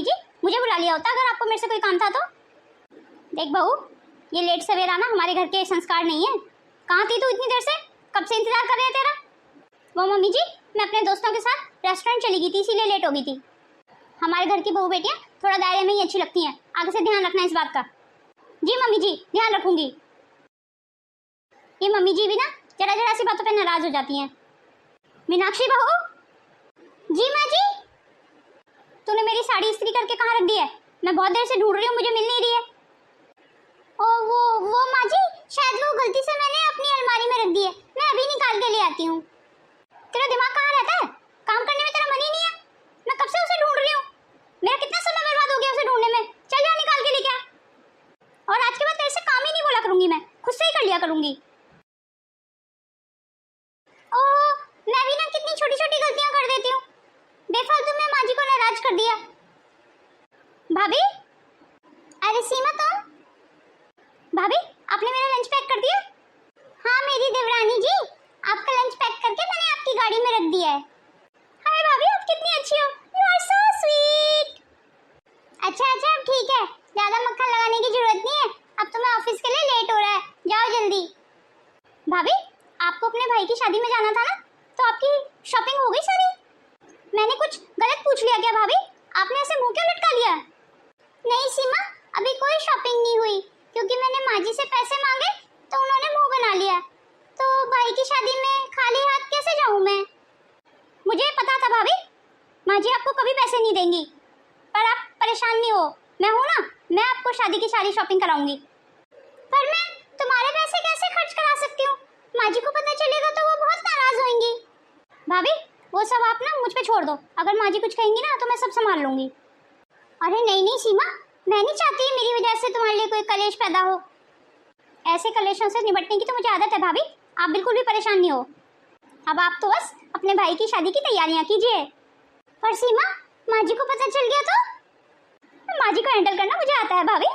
Mummy जी, मुझे बुला लिया होता अगर आपको मेरे से कोई काम था तो। देख बहू, ये लेट सवेरा ना हमारे घर के संस्कार नहीं है। कहाँ थी तू इतनी देर से? कब से इंतजार कर रहे हैं तेरा? वो मम्मी जी, मैं अपने दोस्तों के साथ रेस्टोरेंट चली गई थी, इसीलिए लेट हो गई थी। हमारे घर की बहू बेटियाँ थोड़ा दायरे में ही अच्छी लगती हैं, आगे से ध्यान रखना इस बात का। जी मम्मी जी, ध्यान रखूंगी। ये मम्मी जी भी ना जरा जरा सी बातों पे नाराज हो जाती हैं। मीनाक्षी बहू। जी माँ जी। तूने मेरी साड़ी इस्त्री करके कहाँ रख दी है? मैं बहुत देर से ढूंढ रही हूँ, मुझे मिल नहीं रही है। ओ वो माँ जी, शायद वो गलती से मैंने अपनी अलमारी में रख दी है, मैं अभी निकाल के ले आती हूँ। तेरा दिमाग कहाँ रहता है? काम करने में तेरा मन ही नहीं है? मैं कब से उसे ढूंढ रही हूँ, मेरा कितना समय बर्बाद हो गया उसे ढूंढने में। चल जा निकाल के लेके आ। और आज के बाद तेरे से काम ही नहीं बोला करूंगी, मैं खुद से ही कर लिया करूंगी। ओह, मैं भी ना कितनी छोटी छोटी गलतियां कर देती हूँ। बेफालतू में माँ जी को नाराज कर दिया। भाभी, अरे सीमा तुम। भाभी, आपने मेरा लंच पैक कर दिया? हाँ मेरी देवरानी जी, आपका लंच पैक करके मैंने आपकी गाड़ी में रख दिया है। हाय भाभी, आप कितनी अच्छी हो, यू आर सो स्वीट। अच्छा अब ठीक है, ज्यादा मक्खन लगाने की जरूरत नहीं है, अब तो मैं ऑफिस के लिए लेट हो रहा है, जाओ जल्दी। भाभी, आपको अपने भाई की शादी में जाना था ना, तो आपकी शॉपिंग हो गई सारी? मैंने कुछ गलत पूछ लिया क्या भाभी? आपने ऐसे मुंह क्यों लटका लिया? नहीं सीमा, अभी कोई शॉपिंग नहीं हुई, क्योंकि मैंने माँ जी से पैसे मांगे तो उन्होंने मुंह बना लिया। तो भाई की शादी में खाली हाथ कैसे जाऊँ मैं? मुझे पता था भाभी, माँ जी आपको कभी पैसे नहीं देंगी, पर आप परेशान नहीं हो, मैं हूँ ना, मैं आपको शादी की सारी शॉपिंग कराऊंगी। पर मैं तुम्हारे पैसे कैसे खर्च करा सकती हूँ? माँ जी को पता चलेगा तो वो बहुत नाराज होंगी। भाभी, वो सब आप ना मुझ पे छोड़ दो, अगर माँ जी कुछ कहेंगी ना तो मैं सब संभाल लूंगी। अरे नहीं सीमा, मैं नहीं चाहती मेरी वजह से तुम्हारे लिए कोई कलेश पैदा हो। ऐसे कलेशों से निपटने की तो मुझे आदत है भाभी, आप बिल्कुल भी परेशान नहीं हो। अब आप तो बस अपने भाई की शादी की तैयारियां कीजिए। पर सीमा, माँ जी को पता चल गया तो? माँ जी को हैंडल करना मुझे आता है भाभी।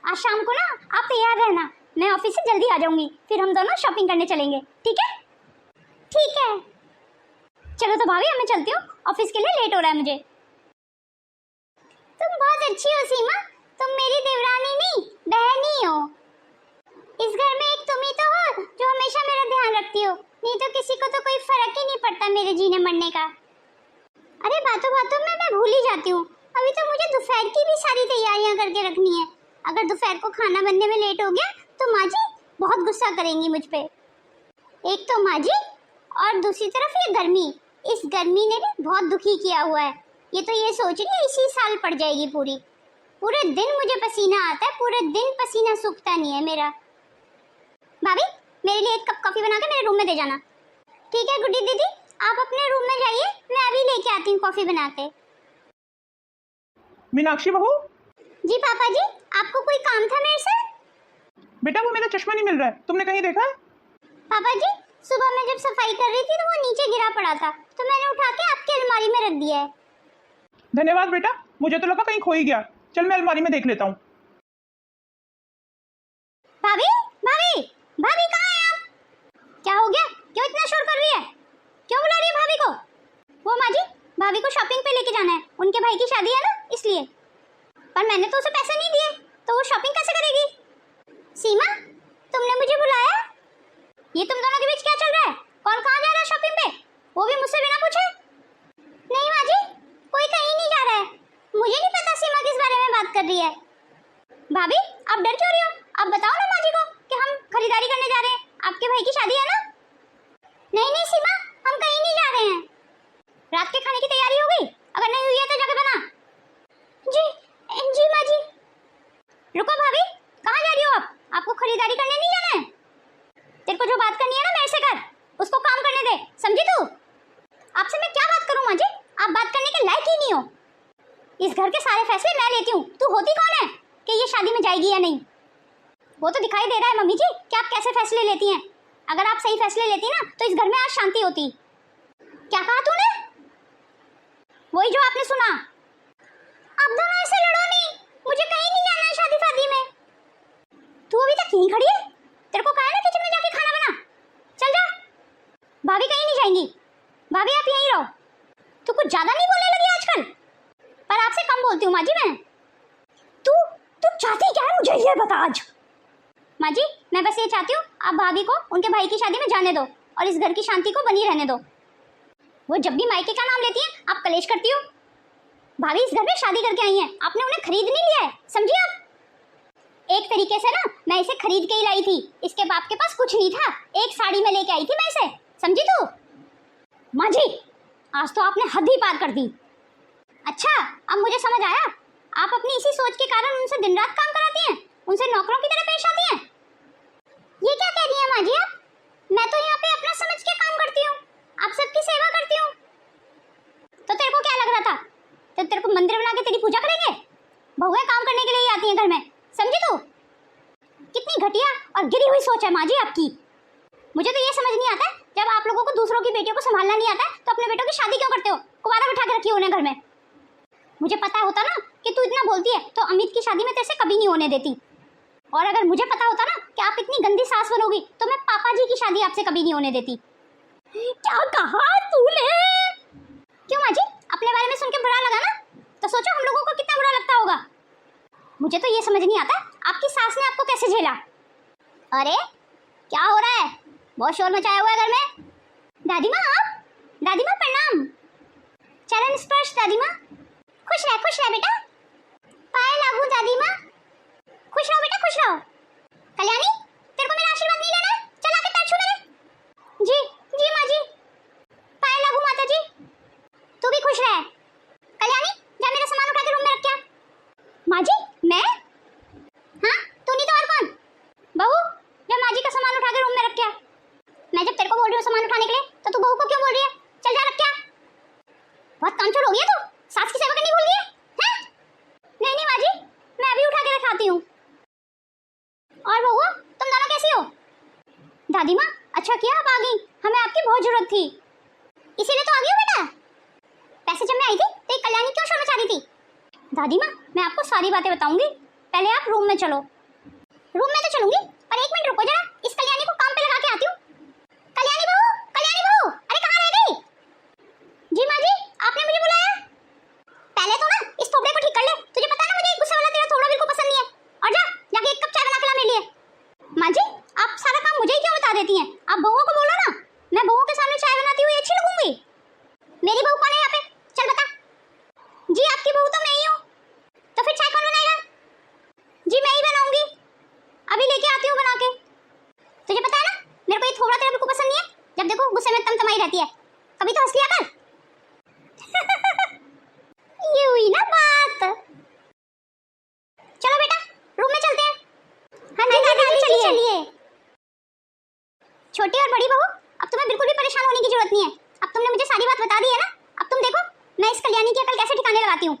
आज शाम को ना आप तैयार रहना, मैं ऑफिस से जल्दी आ जाऊंगी, फिर हम दोनों शॉपिंग करने चलेंगे, ठीक है? ठीक है, चलो तो भाभी मैं चलती हूँ, ऑफिस के लिए लेट हो रहा है मुझे। तुम बहुत अच्छी हो सीमा, तुम मेरी देवरानी नहीं बहनी हो। इस घर में एक तुम ही तो हो जो हमेशा मेरा ध्यान रखती हो, नहीं तो किसी को तो कोई फर्क ही नहीं पड़ता मेरे जीने मरने का। अरे बातों बातों में मैं भूल ही जाती हूँ, अभी तो मुझे दोपहर की भी सारी तैयारियां करके रखनी है। अगर दोपहर को खाना बनने में लेट हो गया तो माँ जी बहुत गुस्सा करेंगी मुझ पे। एक तो माँ जी, और दूसरी तरफ ये गर्मी, इस गर्मी ने भी बहुत दुखी किया हुआ है। ये तो ये सोच रही है इसी साल पड़ जाएगी पूरी। पूरे दिन मुझे पसीना आता है, पूरे दिन पसीना सूखता नहीं है मेरा। भाभी, मेरे लिए एक कप कॉफी बना के मेरे रूम में दे जाना। ठीक है गुड्डी दीदी, आप अपने रूम में जाइए, मैं अभी लेके आती हूँ कॉफी बना के। मीनाक्षी बहू। जी पापा जी, आपको कोई काम था मेरे से? बेटा वो मेरा चश्मा नहीं मिल रहा है, तुमने कहीं देखा? पापा जी, सुबह मैं जब सफाई कर रही थी तो वो नीचे गिरा पड़ा था, तो मैंने उठा के आपकी अलमारी में रख दिया है। धन्यवाद बेटा, मुझे तो लगा कहीं खो ही गया, चल मैं अलमारी में देख लेता हूँ। भाभी भाभी भाभी, कहाँ हैं आप? क्या हो गया, क्यों इतना शोर कर रही है? क्यों बुला रही है भाभी को? वो माँ जी, भाभी को शॉपिंग पे लेके जाना है, उनके भाई की शादी है ना इसलिए। पर मैंने तो उसे पैसे नहीं दिए, तो वो शॉपिंग कैसे करेगी? सीमा, तुमने मुझे बुलाया? ये तुम दोनों के बीच क्या चल रहा है? कौन कहाँ जा रहा है शॉपिंग पे, वो भी मुझसे बिना पूछे? नहीं माँ जी, कोई कहीं नहीं जा रहा है, मुझे नहीं पता सीमा किस बारे में बात कर रही है। भाभी, आप डर क्यों रही हो? आप बताओ ना माँ जी को कि हम खरीदारी करने जा रहे हैं, आपके भाई की शादी है ना। नहीं सीमा, हम कहीं नहीं जा रहे हैं। रात के खाने की तैयारी हो गई? अगर नहीं हुई है तो जाके बना। जी माँ जी। रुको भाभी, कहाँ जा रही हो आप? आपको खरीदारी करने नहीं जाना है? तेरे को जो बात करनी है ना मेरे से कर, उसको काम करने दे, समझी तू? आपसे मैं क्या बात करूं माँ जी, आप बात करने के लायक ही नहीं हो। इस घर के सारे फैसले मैं लेती हूँ, तू होती कौन है कि ये शादी में जाएगी या नहीं? वो तो दिखाई दे रहा है मम्मी जी कि आप कैसे फैसले लेती हैं। अगर आप सही फैसले लेती ना तो इस घर में आज शांति होती। क्या कहा तूने? वही जो आपने सुना। अब दोनों ऐसे लड़ो नहीं, मुझे कहीं नहीं जाना है शादी फादी में। तू अभी तक यहीं खड़ी है? तेरे को कहा है ना किचन में जाके खाना बना, चल जा। भाभी कहीं नहीं जाएंगी, भाभी आप यहीं रहो। तू कुछ ज्यादा नहीं बोलने लगी आजकल, पर आपसे कम बोलती हूँ माँ जी मैं। तू तू चाहती क्या है मुझे ये बता आज। माँ जी मैं बस ये चाहती हूँ आप भाभी को उनके भाई की शादी में जाने दो और इस घर की शांति को बनी रहने दो। वो जब भी मायके का नाम लेती हैं आप कलेश करती हो। भाभी इस घर में शादी करके आई हैं, आपने उन्हें खरीद नहीं लिया है, समझिए आप। एक तरीके से ना मैं इसे खरीद के ही लाई थी, इसके बाप के पास कुछ नहीं था, एक साड़ी में लेके आई थी मैं इसे, समझी तू। माँ जी आज तो आपने हद ही पार कर दी। अच्छा अब मुझे समझ आया, आप अपनी इसी सोच के कारण उनसे दिन रात काम कराती हैं, उनसे नौकरों की तरह पेश आती हैं। ये क्या कह रही हैं माँ जी आप? मैं तो यहाँ पे अपना समझ के काम करती हूँ, आप सबकी सेवा करती हूँ। तो तेरे को क्या लग रहा था, तो तेरे को मंदिर बना के तेरी पूजा करेंगे? बहुएं काम करने के लिए ही आती हैं घर में, समझी तू। कितनी घटिया और गिरी हुई सोच है माँ जी आपकी। मुझे तो ये समझ नहीं आता है, जब आप लोगों को दूसरों की बेटियों को संभालना नहीं आता है तो अपने बेटों की शादी क्यों करते हो, कुंवारा बिठा के रखी हो उन्हें घर में। मुझे पता होता ना कि तू इतना बोलती है तो अमित की शादी में तेरे से कभी नहीं होने देती। और अगर मुझे पता होता ना कि आप इतनी गंदी सास बनोगी तो मैं पापा जी की शादी आपसे कभी नहीं होने देती। क्या कहा तूने? क्यों माँ जी अपने बारे में सुन के बुरा लगा ना, तो सोचो हम लोगों को कितना बुरा लगता होगा। मुझे तो ये समझ नहीं आता आपकी सास ने आपको कैसे झेला। अरे क्या हो रहा है, बहुत शोर मचाया हुआ है घर में। दादी माँ आप, दादी माँ प्रणाम। चरण स्पर्श दादी माँ। खुश रह बेटा। पाए लागू दादी माँ। खुश रहो बेटा खुश रहो। कल्याणी तेरे को मेरा आशीर्वाद नहीं लेना है, चल आके पैर छू मेरे। जी जी माँ जी। पाए लागू माता जी। तू भी खुश रह। कल्याणी जा मेरा सामान उठा के रूम में रख क्या। माँ जी मैं? हाँ तू नहीं तो और कौन। बहू जा माँ जी का सामान उठा के रूम में रख क्या। मैं जब तेरे को बोल रही हूँ सामान उठाने के लिए तो तू बहू को क्यों बोल रही है, चल जा रख क्या। बहुत कामचोर हो गई है तू, सास की सेवा करनी भूल गई है, हैं? नहीं माँ जी मैं अभी उठा के रखाती हूँ। और बहू तुम दोनों कैसी हो? दादी माँ अच्छा किया आप आ गई, हमें आपकी बहुत जरूरत थी, इसीलिए तो आ गई हो बेटा। पैसे जब मैं आई थी तो कल्याणी क्यों शोर मचा रही थी? दादी माँ मैं आपको सारी बातें बताऊंगी, पहले आप रूम में चलो। रूम में तो चलूंगी पर एक मिनट रुको जरा, इस कल्याणी को काम पे लगा के आती हूँ। कल्याणी बहू अरे कहाँ रह गई? जी माँ जी आपने मुझे बुलाया? पहले तो ना इस थोबड़े को ठीक कर ले, तुझे पता है ना मुझे गुस्से वाला तेरा थोबड़ा बिल्कुल पसंद नहीं है। और जा जाके एक कप चाय बना के ला मेरे लिए। माँ जी आप सारा काम मुझे ही क्यों बता देती हैं, आप बहुओं को बोलो ना, मैं बहुओं के सामने चाय बनाती हुई अच्छी लगूंगी। मेरी बहू कौन है यहाँ पे, चल बता। जी आपकी बहू तो मैं ही हूँ। तो फिर चाय कौन बनाएगा? जी मैं ही बनाऊंगी, अभी लेके आती हूँ बना के। तुझे पता है ना मेरे को ये थोबड़ा तेरा बिल्कुल पसंद नहीं है, जब देखो गुस्से में तमतमाई रहती है, कभी तो हंस लिया कर। ये हुई ना बात। चलो बेटा रूम में चलते हैं। हाँ दादी चलिए। छोटी और बड़ी बहू अब तुम्हें बिल्कुल भी परेशान होने की जरूरत नहीं है, अब तुमने मुझे सारी बात बता दी है ना, अब तुम देखो मैं इस कल्याणी की अकल कैसे ठिकाने लगाती हूँ।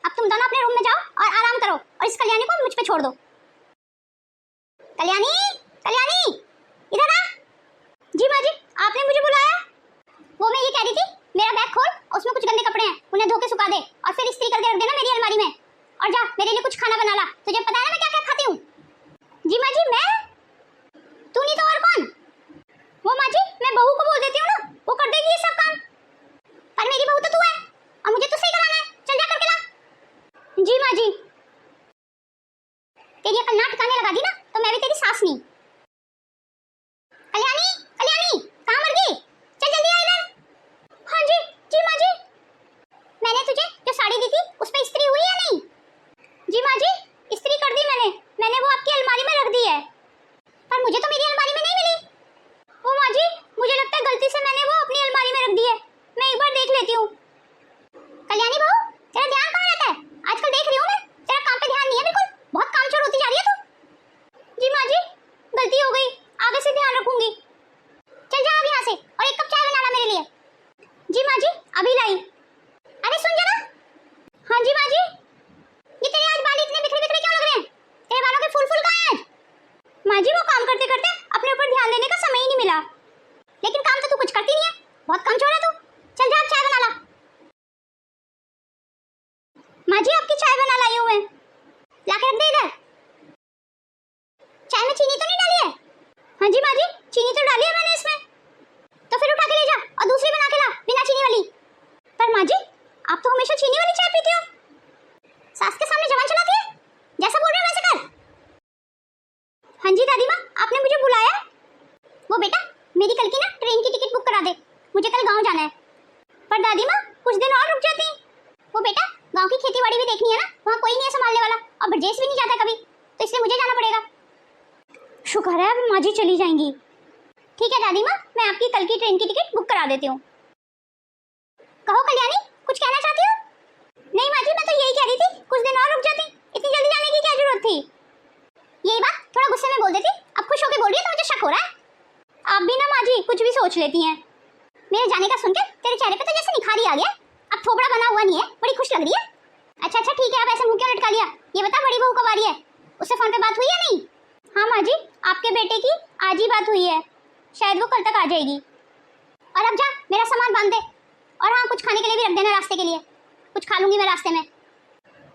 अब तुम दोनों अपने रूम में जाओ और आराम करो और इस कल्याणी को मुझ पे छोड़ दो। कल्याणी इधर आ। जी माँ जी आपने मुझे बुलाया? वो मैं ये कह रही थी मेरा बैग खोल, उसमें कुछ गंदे कपड़े हैं, उन्हें धो के सुखा दे और फिर इस्त्री करके रख देना मेरी अलमारी में। और जा मेरे लिए कुछ खाना बना ला, तुझे पता है ना मैं क्या क्या खाती हूँ। जी माँ जी मैं? तू नहीं तो और कौन? वो माँ जी मैं बहू को बोल देती हूँ ना, वो कर देगी ये सब काम। पर मेरी बहू तो तू है और मुझे तुझसे ही कराना है, चल जा करके ला। जी माँ जी। तेरी अकल ना ठिकाने लगा दी ना तो मैं भी तेरी सास नहीं। कल्याणी कहाँ मर गई, चल जल्दी आ इधर। हाँ जी माँ जी। मैंने तुझे जो साड़ी दी थी उस पे इस्त्री हुई या नहीं? जी माँ जी इस्त्री कर दी मैंने वो आपकी अलमारी में रख दी है। पर मुझे तो मेरी अलमारी में नहीं मिली। वो माँ जी मुझे लगता है गलती से मैंने वो अपनी अलमारी में रख दी है, मैं एक बार देख लेती हूँ। कल्याणी बहू तेरा ध्यान कहाँ रहता है, आजकल देख रही हूँ मैं तेरा काम पे ध्यान नहीं है बिल्कुल, बहुत कामचोर होती जा रही है तू। जी माँ जी गलती हो गई, आगे से ध्यान रखूंगी। चल जा अब यहाँ से और एक कप चाय बना ला मेरे लिए। जी माँ जी अभी लाई। अरे सुन जरा। हाँ जी माँ जी। ये तेरे आज बाल इतने बिखरे बिखरे क्यों लग रहे हैं, तेरे बालों के फूल कहाँ हैं आज? माँ जी वो काम करते करते अपने ऊपर ध्यान देने का समय ही नहीं मिला। लेकिन काम तो तू कुछ करती नहीं है, बहुत कमजोर है तू, चल जा अब चाय बना ला। माँ जी आपकी चाय बना लाई हूँ मैं, ला के रख दे इधर। चाय में चीनी तो नहीं डाली है? हाँ जी माँ जी चीनी तो डाली है मैंने इसमें। तो फिर उठा के ले जा और दूसरी बना के ला बिना चीनी वाली। पर माँ जी आप तो हमेशा चीनी वाली चाय पीती हो। सास के सामने जबान चलाती है, जैसा बोल रहे हो वैसे कर। हाँ जी दादी माँ, आपने मुझे बुलाया? वो बेटा मेरी कल की ना ट्रेन की टिकट बुक करा दे, मुझे कल गांव जाना है। पर दादी माँ कुछ दिन और रुक जाती। वो बेटा गांव की खेती बाड़ी भी देखनी है ना, वहाँ कोई नहीं है संभालने वाला, और ब्रजेश भी नहीं जाता कभी, तो इसलिए मुझे जाना पड़ेगा। शुक्र है अब माँ जी चली जाएंगी। ठीक है दादी माँ, मैं आपकी कल की ट्रेन की टिकट बुक करा देती हूँ। कहो कल्याणी, कुछ कहना चाहती हो? नहीं माँ जी, मैं तो यही कह रही थी कुछ दिन और रुक जाती, इतनी जल्दी जाने की क्या जरूरत थी। यही बात थोड़ा गुस्से में बोल देती, अब खुश होकर बोल रही है तो मुझे शक हो रहा है। आप भी ना माँ जी कुछ भी सोच लेती हैं। मेरे जाने का सुनकर तेरे चेहरे पे तो जैसे निखार ही आ गया, अब थोबड़ा बना हुआ नहीं है, बड़ी खुश लग रही है। अच्छा अच्छा ठीक है, अब ऐसे मुंह क्यों लटका लिया? ये बता बड़ी बहू कब आ रही है? उससे फोन पे बात हुई या नहीं? हाँ माँ जी, आपके बेटे की आज ही बात हुई है, शायद वो कल तक आ जाएगी। और अब जा मेरा सामान बांध दे, और हाँ कुछ खाने के लिए भी रख देना रास्ते के लिए, कुछ खा लूंगी मैं रास्ते में।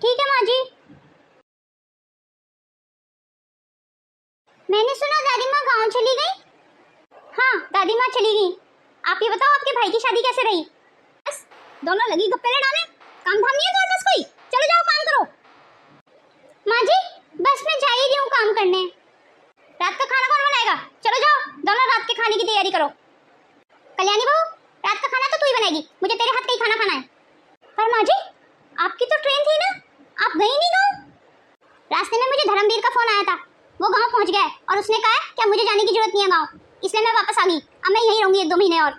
ठीक है माँ जी। मैंने सुना दादी माँ गाँव चली गई। हाँ दादी माँ चली गई। आप ये बताओ आपके भाई की शादी कैसे रही? बस दोनों लगी गप्पे लड़ाने, काम धाम नहीं है तुम्हारे पास कोई? चलो जाओ काम करो। माँ जी बस मैं जा ही रही हूँ काम करने। रात का खाना कौन बनाएगा? चलो जाओ दोनों रात के खाने की तैयारी करो। कल्याणी बहू रात का खाना तो तू ही बनाएगी, मुझे तेरे हाथ का ही खाना खाना है। पर माँ जी आपकी तो ट्रेन थी ना, आप गई नहीं गाँव? रास्ते में मुझे धर्मवीर का फोन आया था, वो गाँव पहुँच गया और उसने कहा क्या मुझे जाने की जरूरत नहीं है गाँव, इसलिए मैं वापस आ गई। अब मैं यहीं रहूंगी 1-2 महीने और।